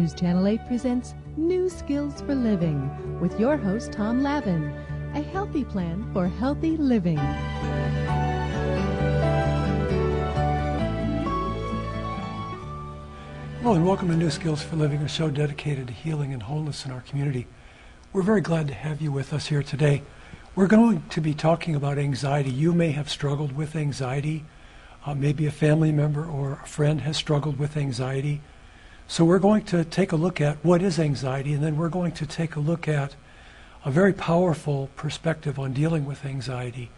News Channel 8 presents New Skills for Living with your host, Tom Lavin, a healthy plan for healthy living. Hello and welcome to New Skills for Living, a show dedicated to healing and wholeness in our community. We're very glad to have you with us here today. We're going to be talking about anxiety. You may have struggled with anxiety. Maybe a family member or a friend has struggled with anxiety. So we're going to take a look at what is anxiety, and then we're going to take a look at a very powerful perspective on dealing with anxiety,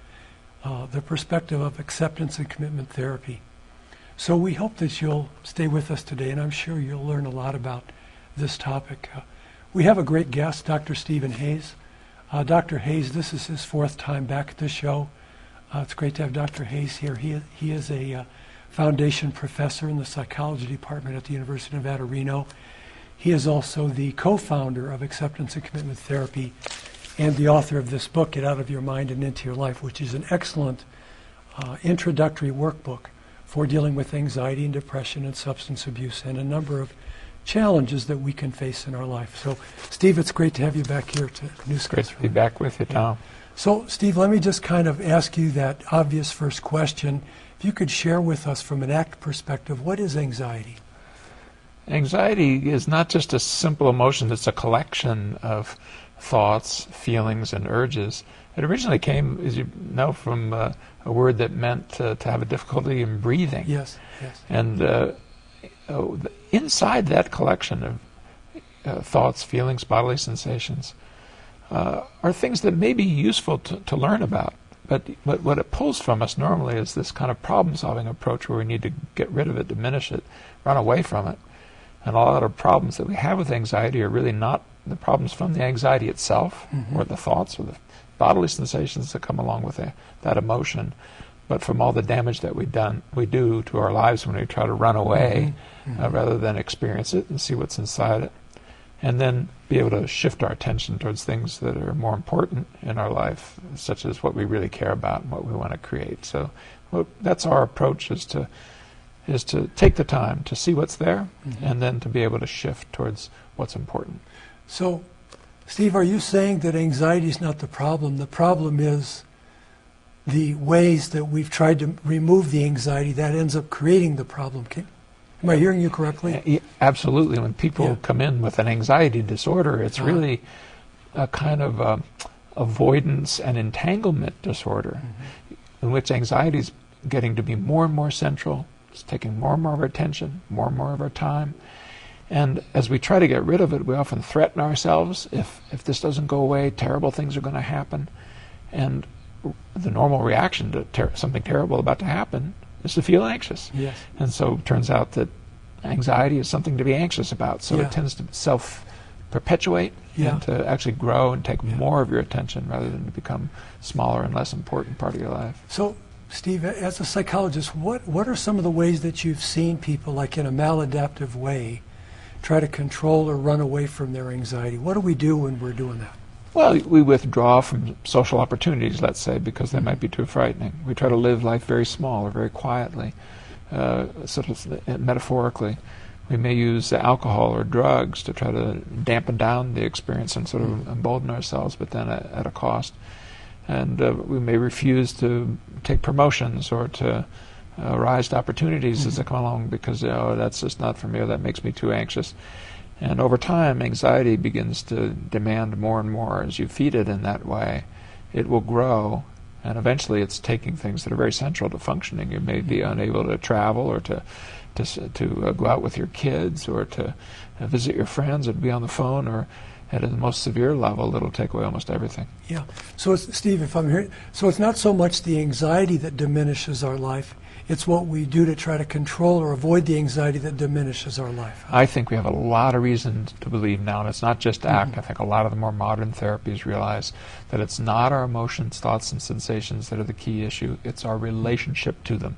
the perspective of acceptance and commitment therapy. So we hope that you'll stay with us today, and I'm sure you'll learn a lot about this topic. We have a great guest, Dr. Stephen Hayes. Dr. Hayes, this is his fourth time back at the show. It's great to have Dr. Hayes here. He is a foundation professor in the psychology department at the University of Nevada, Reno. He is also the co-founder of Acceptance and Commitment Therapy and the author of this book, Get Out of Your Mind and Into Your Life, which is an excellent introductory workbook for dealing with anxiety and depression and substance abuse and a number of challenges that we can face in our life. So, Steve, it's great to have you back here to New Skills. Great to be back with you, Tom. So, Steve, let me just kind of ask you that obvious first question. If you could share with us from an ACT perspective, what is anxiety? Anxiety is not just a simple emotion, it's a collection of thoughts, feelings, and urges. It originally came, as you know, from a word that meant to have a difficulty in breathing. Yes, yes. And inside that collection of thoughts, feelings, bodily sensations, are things that may be useful to learn about. But what it pulls from us normally is this kind of problem-solving approach where we need to get rid of it, diminish it, run away from it. And a lot of problems that we have with anxiety are really not the problems from the anxiety itself, or the thoughts, or the bodily sensations that come along with that emotion, but from all the damage that we do to our lives when we try to run away rather than experience it and see what's inside it. And then be able to shift our attention towards things that are more important in our life, such as what we really care about and what we want to create. So that's our approach, is to take the time to see what's there and then to be able to shift towards what's important. So, Steve, are you saying that anxiety is not the problem? The problem is the ways that we've tried to remove the anxiety that ends up creating the problem. Am I hearing you correctly? Absolutely. When people come in with an anxiety disorder, it's really a kind of avoidance and entanglement disorder in which anxiety is getting to be more and more central. It's taking more and more of our attention, more and more of our time. And as we try to get rid of it, we often threaten ourselves. If this doesn't go away, terrible things are going to happen. And the normal reaction to something terrible about to happen is to feel anxious. Yes. And so it turns out that anxiety is something to be anxious about. So it tends to self-perpetuate and to actually grow and take more of your attention rather than to become smaller and less important part of your life. So, Steve, as a psychologist, what are some of the ways that you've seen people, like in a maladaptive way, try to control or run away from their anxiety? What do we do when we're doing that? Well, we withdraw from social opportunities, let's say, because they might be too frightening. We try to live life very small or very quietly, sort of metaphorically. We may use alcohol or drugs to try to dampen down the experience and sort of embolden ourselves, but then at a cost. And we may refuse to take promotions or to rise to opportunities as they come along because, that's just not for me, or that makes me too anxious. And over time, anxiety begins to demand more and more. As you feed it in that way, it will grow, and eventually it's taking things that are very central to functioning. You may be unable to travel or to go out with your kids or to visit your friends or to be on the phone, or at the most severe level, it'll take away almost everything. Yeah. So, Steve, if I'm hearing, so it's not so much the anxiety that diminishes our life, it's what we do to try to control or avoid the anxiety that diminishes our life. I think we have a lot of reasons to believe now, and it's not just ACT. I think a lot of the more modern therapies realize that it's not our emotions, thoughts, and sensations that are the key issue. It's our relationship to them.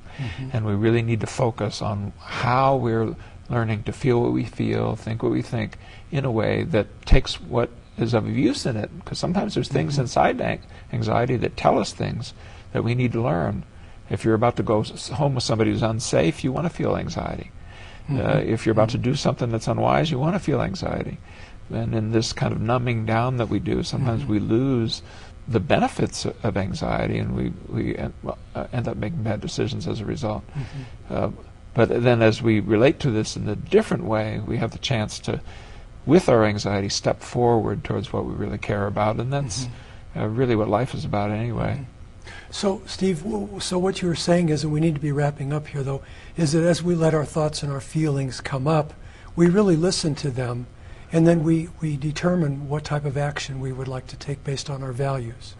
And we really need to focus on how we're learning to feel what we feel, think what we think, in a way that takes what is of use in it. Because sometimes there's things inside anxiety that tell us things that we need to learn. If you're about to go home with somebody who's unsafe, you want to feel anxiety. If you're about to do something that's unwise, you want to feel anxiety. And in this kind of numbing down that we do, sometimes we lose the benefits of anxiety, and we end up making bad decisions as a result. But then as we relate to this in a different way, we have the chance to, with our anxiety, step forward towards what we really care about, and that's really what life is about anyway. So, Steve, so what you were saying is, and we need to be wrapping up here, though, is that as we let our thoughts and our feelings come up, we really listen to them, and then we determine what type of action we would like to take based on our values.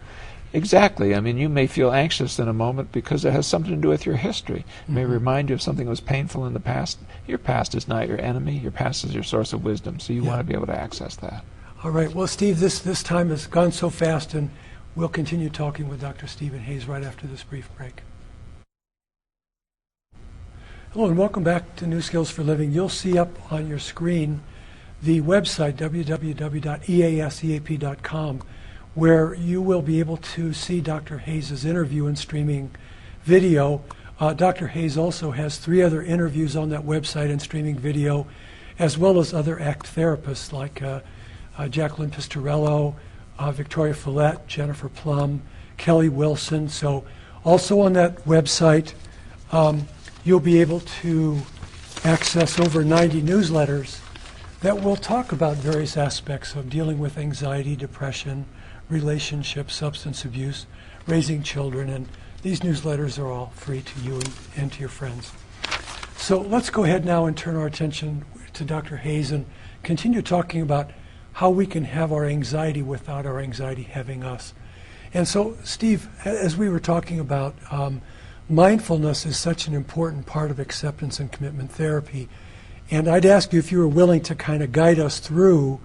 Exactly. I mean, you may feel anxious in a moment because it has something to do with your history. It may remind you of something that was painful in the past. Your past is not your enemy. Your past is your source of wisdom, so you want to be able to access that. All right. Well, Steve, this time has gone so fast, and we'll continue talking with Dr. Stephen Hayes right after this brief break. Hello, and welcome back to New Skills for Living. You'll see up on your screen the website, www.easeap.com, where you will be able to see Dr. Hayes' interview and streaming video. Dr. Hayes also has 3 other interviews on that website and streaming video, as well as other ACT therapists like Jacqueline Pistorello, Victoria Follett, Jennifer Plum, Kelly Wilson. So also on that website, you'll be able to access over 90 newsletters that will talk about various aspects of dealing with anxiety, depression, relationships, substance abuse, raising children, and these newsletters are all free to you and to your friends. So let's go ahead now and turn our attention to Dr. Hayes and continue talking about how we can have our anxiety without our anxiety having us. And so, Steve, as we were talking about, mindfulness is such an important part of acceptance and commitment therapy. And I'd ask you if you were willing to kind of guide us through,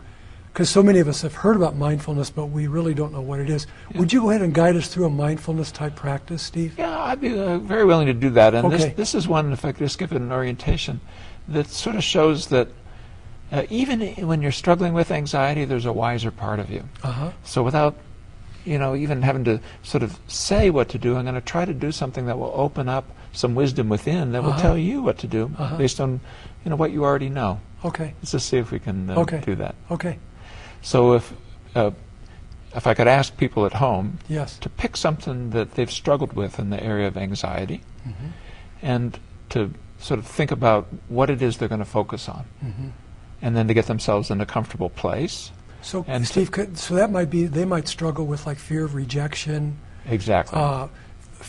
because so many of us have heard about mindfulness, but we really don't know what it is. Yeah. Would you go ahead and guide us through a mindfulness type practice, Steve? Yeah, I'd be very willing to do that. And this is one, if I could just give it an orientation, that sort of shows that even when you're struggling with anxiety, there's a wiser part of you. So without even having to sort of say what to do, I'm going to try to do something that will open up some wisdom within that will tell you what to do based on what you already know. Okay. Let's just see if we can do that. Okay. So if I could ask people at home yes. to pick something that they've struggled with in the area of anxiety and to sort of think about what it is they're going to focus on and then to get themselves in a comfortable place. So, Steve, so that might be, they might struggle with like fear of rejection. Exactly.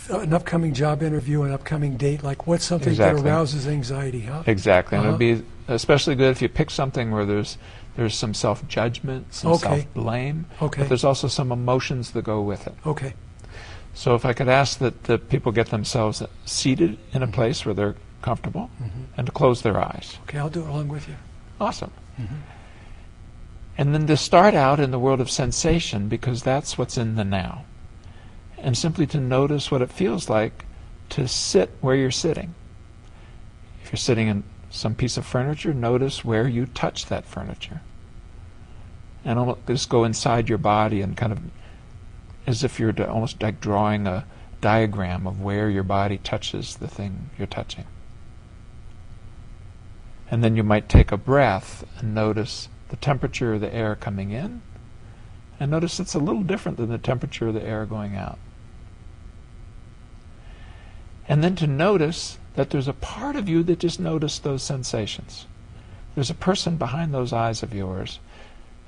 An upcoming job interview, an upcoming date, like what's something that arouses anxiety, huh? Exactly. And it would be especially good if you pick something where there's some self-judgment, some self-blame, but there's also some emotions that go with it. Okay. So if I could ask that the people get themselves seated in a place where they're comfortable and to close their eyes. Okay, I'll do it along with you. Awesome. And then to start out in the world of sensation, because that's what's in the now. And simply to notice what it feels like to sit where you're sitting. If you're sitting in some piece of furniture, notice where you touch that furniture. And just go inside your body and kind of, as if you're almost like drawing a diagram of where your body touches the thing you're touching. And then you might take a breath and notice the temperature of the air coming in, and notice it's a little different than the temperature of the air going out. And then to notice that there's a part of you that just noticed those sensations. There's a person behind those eyes of yours,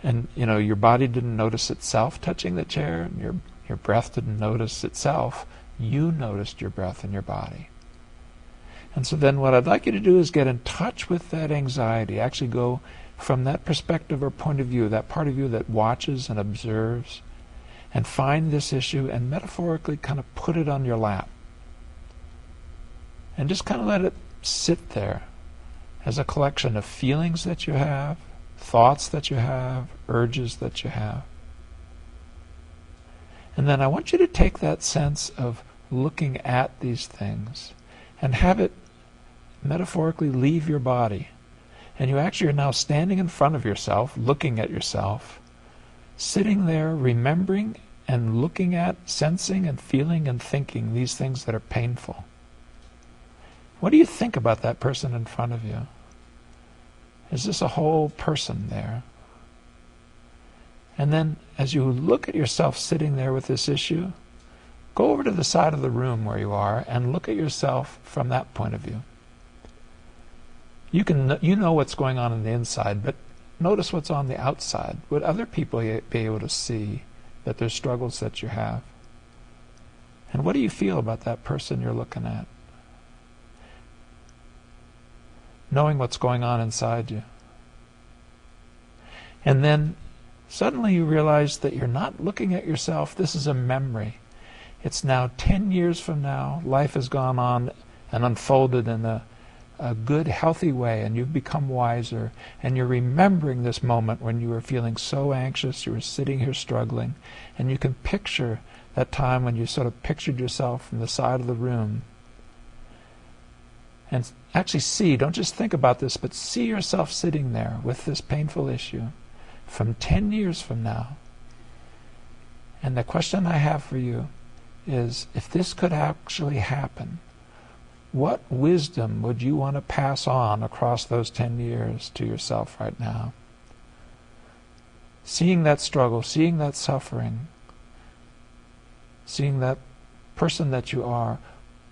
and your body didn't notice itself touching the chair, and your breath didn't notice itself. You noticed your breath in your body. And so then what I'd like you to do is get in touch with that anxiety, actually go from that perspective or point of view, that part of you that watches and observes, and find this issue and metaphorically kind of put it on your lap. And just kind of let it sit there as a collection of feelings that you have, thoughts that you have, urges that you have. And then I want you to take that sense of looking at these things and have it metaphorically leave your body. And you actually are now standing in front of yourself, looking at yourself, sitting there, remembering and looking at, sensing and feeling and thinking these things that are painful. What do you think about that person in front of you? Is this a whole person there? And then as you look at yourself sitting there with this issue, go over to the side of the room where you are and look at yourself from that point of view. You know what's going on the inside, but notice what's on the outside. Would other people be able to see that there's struggles that you have? And what do you feel about that person you're looking at? Knowing what's going on inside you. And then suddenly you realize that you're not looking at yourself. This is a memory. It's now 10 years from now. Life has gone on and unfolded in a good, healthy way, and you've become wiser, and you're remembering this moment when you were feeling so anxious, you were sitting here struggling, and you can picture that time when you sort of pictured yourself from the side of the room. And actually see, don't just think about this, but see yourself sitting there with this painful issue from 10 years from now. And the question I have for you is, if this could actually happen, what wisdom would you want to pass on across those 10 years to yourself right now? Seeing that struggle, seeing that suffering, seeing that person that you are,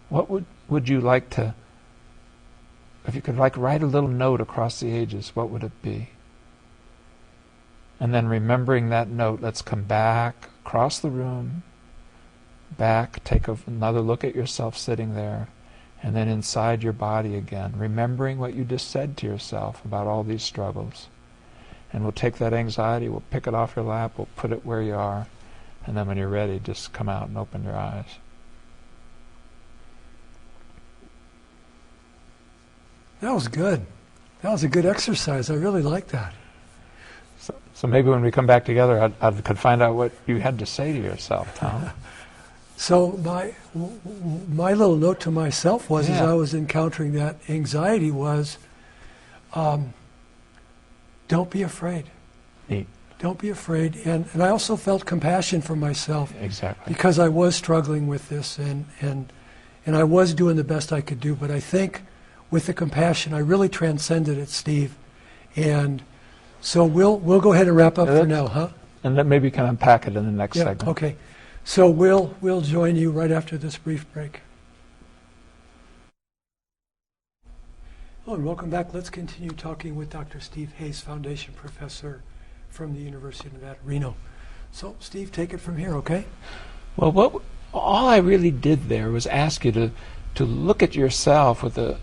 what would you like to, if you could write a little note across the ages, what would it be? And then remembering that note, let's come back across the room, back, take another look at yourself sitting there, and then inside your body again, remembering what you just said to yourself about all these struggles. And we'll take that anxiety, we'll pick it off your lap, we'll put it where you are, and then when you're ready, just come out and open your eyes. That was good. That was a good exercise. I really like that. So maybe when we come back together, I could find out what you had to say to yourself, Tom. So my little note to myself was, as I was encountering that anxiety, was, don't be afraid. Neat. Don't be afraid. And I also felt compassion for myself. Exactly. Because I was struggling with this, and I was doing the best I could do. But I think with the compassion, I really transcended it, Steve. And so we'll go ahead and wrap up for now, huh? And then maybe you can unpack it in the next segment. Okay. So we'll join you right after this brief break. Hello and welcome back. Let's continue talking with Dr. Steve Hayes, Foundation Professor from the University of Nevada, Reno. So Steve, take it from here, okay? Well, all I really did there was ask you to look at yourself with a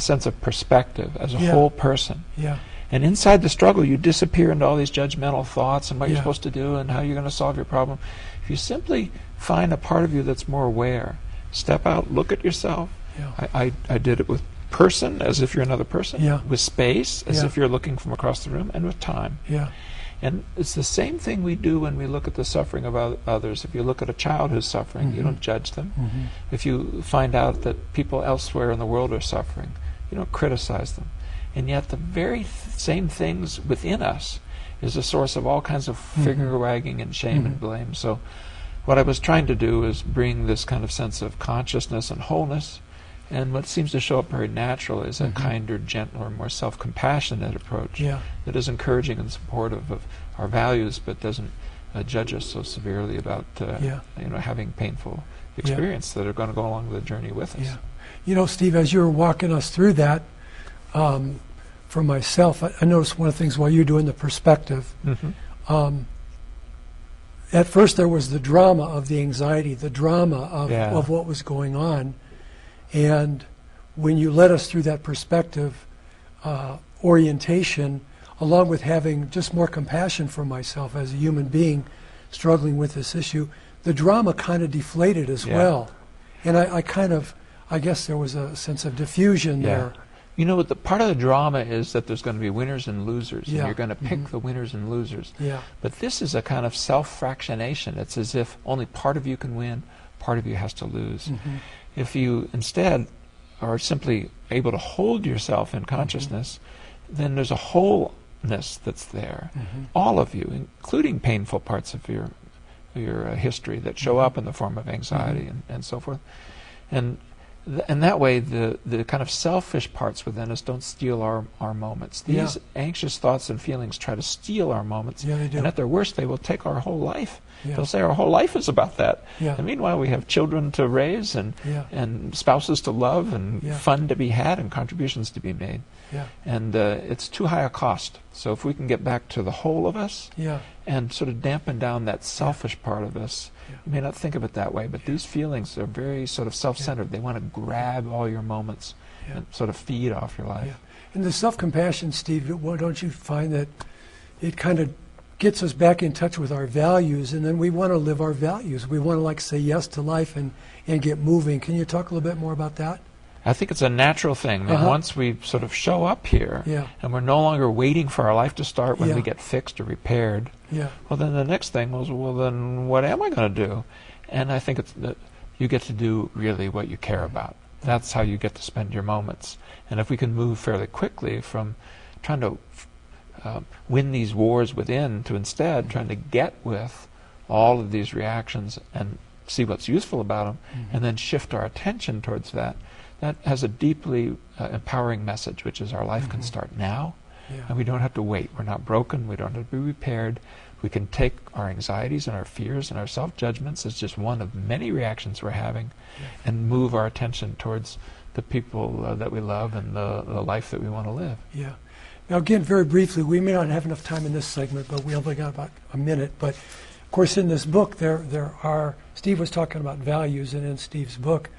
sense of perspective as a whole person. Yeah. And inside the struggle, you disappear into all these judgmental thoughts and what you're supposed to do and how you're going to solve your problem. If you simply find a part of you that's more aware, step out, look at yourself. Yeah. I did it with person, as if you're another person, with space, as if you're looking from across the room, and with time. Yeah. And it's the same thing we do when we look at the suffering of others. If you look at a child who's suffering, you don't judge them. If you find out that people elsewhere in the world are suffering, you don't criticize them. And yet the very same things within us is a source of all kinds of finger wagging and shame and blame. So what I was trying to do is bring this kind of sense of consciousness and wholeness, and what seems to show up very natural is a kinder, gentler, more self-compassionate approach that is encouraging and supportive of our values, but doesn't judge us so severely about having painful experiences that are going to go along the journey with us. Yeah. You know, Steve, as you were walking us through that, for myself, I noticed one of the things while you were doing the perspective. At first there was the drama of the anxiety, the drama of what was going on. And when you led us through that perspective orientation, along with having just more compassion for myself as a human being struggling with this issue, the drama kind of deflated as well. And I guess there was a sense of diffusion there. You know, the part of the drama is that there's going to be winners and losers, and you're going to pick the winners and losers. Yeah. But this is a kind of self-fractionation. It's as if only part of you can win, part of you has to lose. If you instead are simply able to hold yourself in consciousness, then there's a wholeness that's there. All of you, including painful parts of your history that show up in the form of anxiety and so forth. And And that way, the kind of selfish parts within us don't steal our moments. These anxious thoughts and feelings try to steal our moments. Yeah, they do. And at their worst, they will take our whole life. Yeah. They'll say our whole life is about that. Yeah. And meanwhile, we have children to raise and spouses to love and fun to be had and contributions to be made. Yeah. And it's too high a cost. So if we can get back to the whole of us and sort of dampen down that selfish part of us, you may not think of it that way, but these feelings are very sort of self-centered. They want to grab all your moments and sort of feed off your life. Yeah. And the self-compassion, Steve, don't you find that it kind of gets us back in touch with our values, and then we want to live our values. We want to like say yes to life and get moving. Can you talk a little bit more about that? I think it's a natural thing. I mean, once we sort of show up here and we're no longer waiting for our life to start when we get fixed or repaired, well, then the next thing was, well, then what am I going to do? And I think it's that you get to do really what you care about. That's how you get to spend your moments. And if we can move fairly quickly from trying to win these wars within to instead trying to get with all of these reactions and see what's useful about them and then shift our attention towards that, that has a deeply empowering message, which is our life can start now, and we don't have to wait. We're not broken. We don't have to be repaired. We can take our anxieties and our fears and our self-judgments as just one of many reactions we're having and move our attention towards the people that we love and the life that we want to live. Yeah. Now, again, very briefly, we may not have enough time in this segment, but we only got about a minute. But, of course, in this book, there are, Steve was talking about values, and in Steve's book,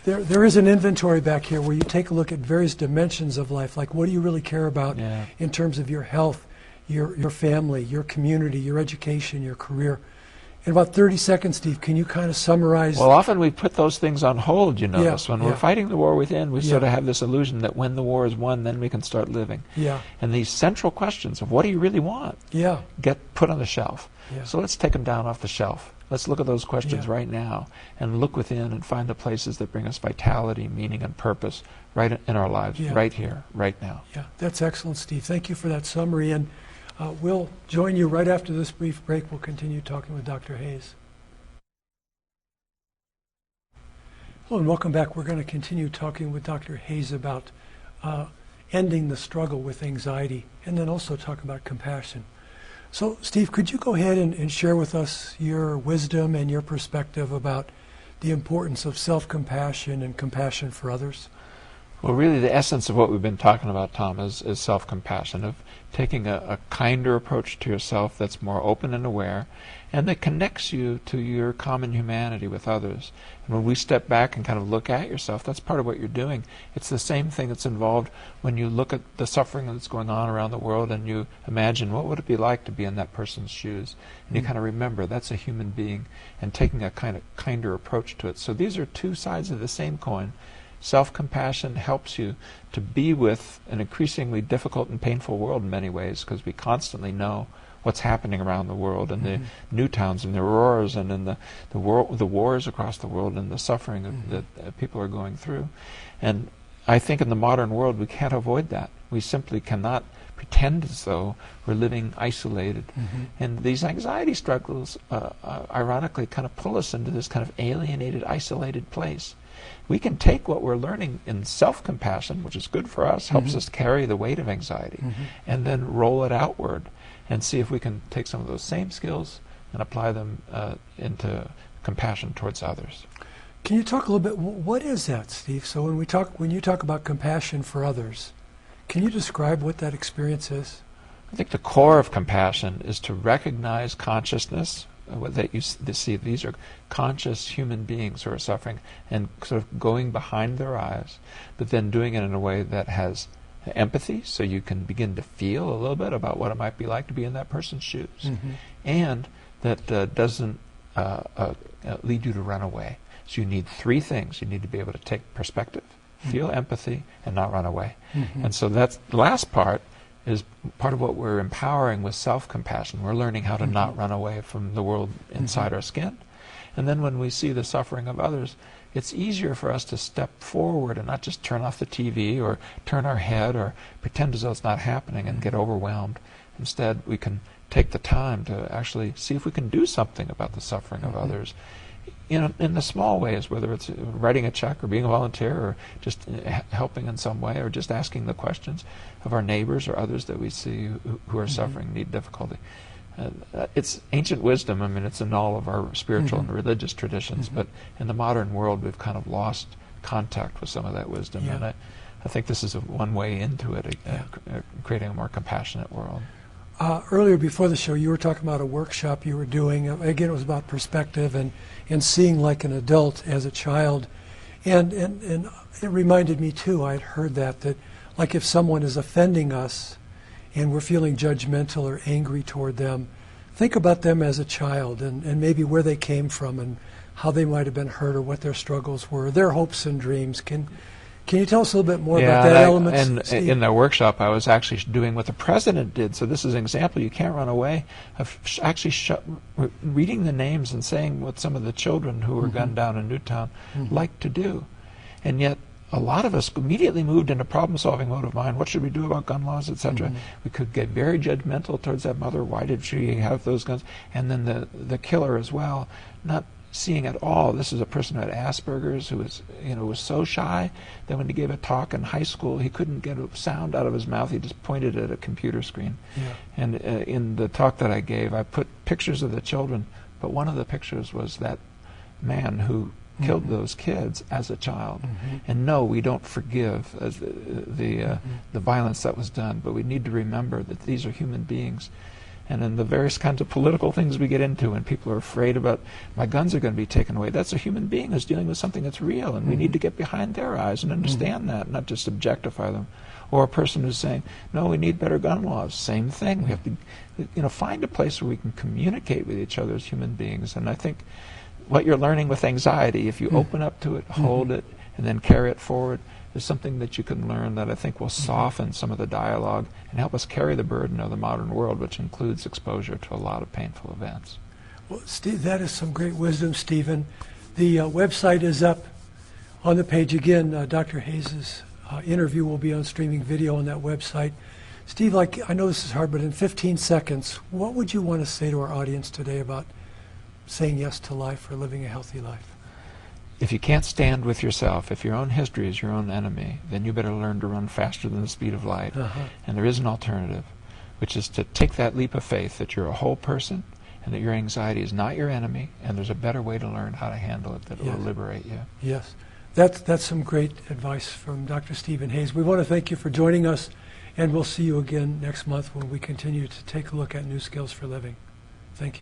there is an inventory back here where you take a look at various dimensions of life, like what do you really care about in terms of your health, your family, your community, your education, your career. In about 30 seconds, Steve, can you kind of summarize? Well, often we put those things on hold, you notice. When we're fighting the war within, we sort of have this illusion that when the war is won, then we can start living. And these central questions of what do you really want get put on the shelf. So let's take them down off the shelf. Let's look at those questions right now and look within and find the places that bring us vitality, meaning, and purpose right in our lives, right here, right now. Yeah, that's excellent, Steve. Thank you for that summary. And we'll join you right after this brief break. We'll continue talking with Dr. Hayes. Hello and welcome back. We're going to continue talking with Dr. Hayes about ending the struggle with anxiety and then also talk about compassion. So, Steve, could you go ahead and share with us your wisdom and your perspective about the importance of self-compassion and compassion for others? Well, really, the essence of what we've been talking about, Tom, is self-compassion, of taking a kinder approach to yourself that's more open and aware, and that connects you to your common humanity with others. And when we step back and kind of look at yourself, that's part of what you're doing. It's the same thing that's involved when you look at the suffering that's going on around the world and you imagine what would it be like to be in that person's shoes. And you kind of remember that's a human being and taking a kind of kinder approach to it. So these are two sides of the same coin. Self-compassion helps you to be with an increasingly difficult and painful world in many ways because we constantly know what's happening around the world and the Newtowns and the Auroras and in the wars across the world and the suffering that people are going through. And I think in the modern world we can't avoid that. We simply cannot pretend as though we're living isolated. And these anxiety struggles ironically kind of pull us into this kind of alienated, isolated place. We can take what we're learning in self-compassion, which is good for us, helps us carry the weight of anxiety, and then roll it outward and see if we can take some of those same skills and apply them into compassion towards others. Can you talk a little bit, what is that, Steve? So when you talk about compassion for others, can you describe what that experience is? I think the core of compassion is to recognize consciousness, that you see these are conscious human beings who are suffering and sort of going behind their eyes, but then doing it in a way that has empathy, so you can begin to feel a little bit about what it might be like to be in that person's shoes, and that doesn't lead you to run away. So you need three things. You need to be able to take perspective, feel empathy, and not run away. And so that's the last part is part of what we're empowering with self-compassion. We're learning how to not run away from the world inside our skin. And then when we see the suffering of others, it's easier for us to step forward and not just turn off the TV or turn our head or pretend as though it's not happening and get overwhelmed. Instead, we can take the time to actually see if we can do something about the suffering of others in the small ways, whether it's writing a check or being a volunteer or just helping in some way or just asking the questions of our neighbors or others that we see who are suffering, need difficulty. It's ancient wisdom. I mean, it's in all of our spiritual and religious traditions, but in the modern world, we've kind of lost contact with some of that wisdom. And I think this is one way into it, creating a more compassionate world. Earlier before the show, you were talking about a workshop you were doing. Again, it was about perspective and seeing like an adult as a child. And it reminded me, too, I had heard that like if someone is offending us and we're feeling judgmental or angry toward them, think about them as a child and maybe where they came from and how they might have been hurt or what their struggles were, their hopes and dreams. Can you tell us a little bit more about that element? And Steve? In the workshop, I was actually doing what the president did. So this is an example you can't run away of actually reading the names and saying what some of the children who were gunned down in Newtown like to do. And yet a lot of us immediately moved into problem-solving mode of mind. What should we do about gun laws, etc.? We could get very judgmental towards that mother. Why did she have those guns? And then the killer as well, not seeing at all, this is a person who had Asperger's, who was so shy that when he gave a talk in high school, he couldn't get a sound out of his mouth. He just pointed at a computer screen. And in the talk that I gave, I put pictures of the children, but one of the pictures was that man who killed those kids as a child. And no, we don't forgive the violence that was done, but we need to remember that these are human beings. And in the various kinds of political things we get into, when people are afraid about, my guns are going to be taken away, that's a human being who's dealing with something that's real, and we need to get behind their eyes and understand that, not just objectify them. Or a person who's saying, no, we need better gun laws. Same thing. We have to find a place where we can communicate with each other as human beings. And I think what you're learning with anxiety, if you open up to it, hold it, and then carry it forward, is something that you can learn that I think will soften some of the dialogue and help us carry the burden of the modern world, which includes exposure to a lot of painful events. Well, Steve, that is some great wisdom, Stephen. The website is up on the page again. Dr. Hayes' interview will be on streaming video on that website. Steve, I know this is hard, but in 15 seconds, what would you want to say to our audience today about saying yes to life or living a healthy life? If you can't stand with yourself, if your own history is your own enemy, then you better learn to run faster than the speed of light. And there is an alternative, which is to take that leap of faith that you're a whole person and that your anxiety is not your enemy, and there's a better way to learn how to handle it that will liberate you. Yes. That's some great advice from Dr. Stephen Hayes. We want to thank you for joining us, and we'll see you again next month when we continue to take a look at new skills for living. Thank you.